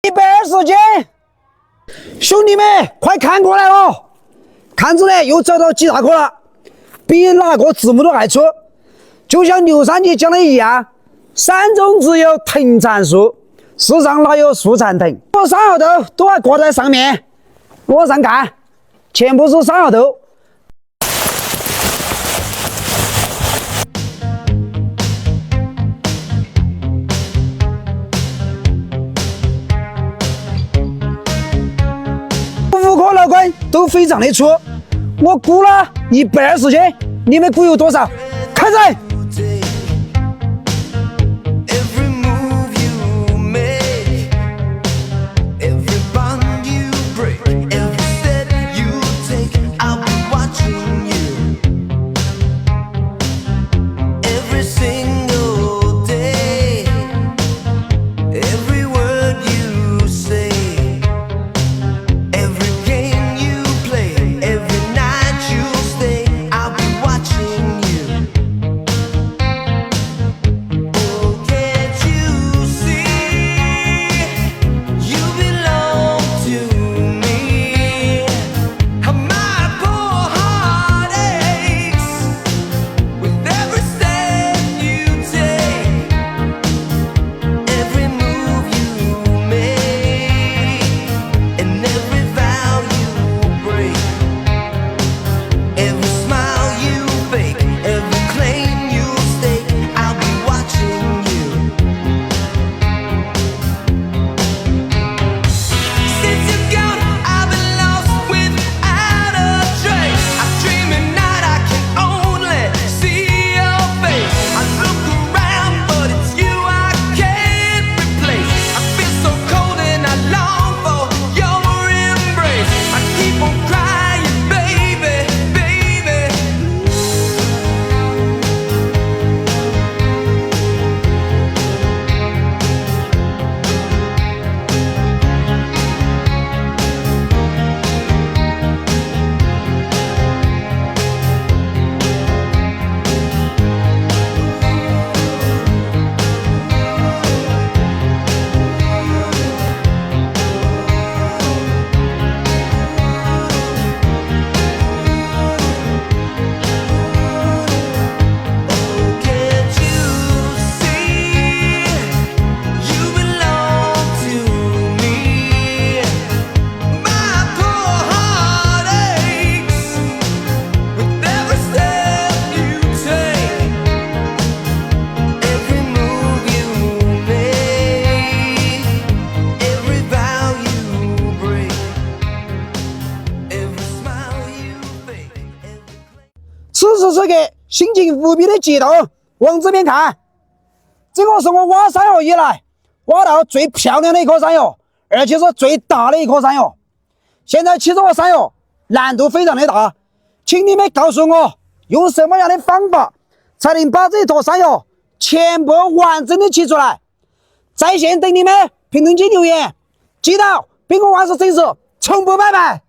120斤，兄弟们快看过来哦！看着呢又找到几大颗了，比哪个字母都还粗。就像刘三姐讲的一样，山中只有藤缠树，世上哪有树缠藤？我山药豆都还挂在上面，往上看，全部是山药豆。5颗老棍都非常的粗，我估了120斤，你们估有多少？开始！此时此刻，心情无比的激动。往这边看，这个是我挖山药以来挖到最漂亮的一颗山药，而且是最大的一颗山药。现在吃这个山药难度非常的大，请你们告诉我，用什么样的方法才能把这坨山药全部完整的切出来？在线等你们评论区留言，记得并我万事真实，从不拜拜。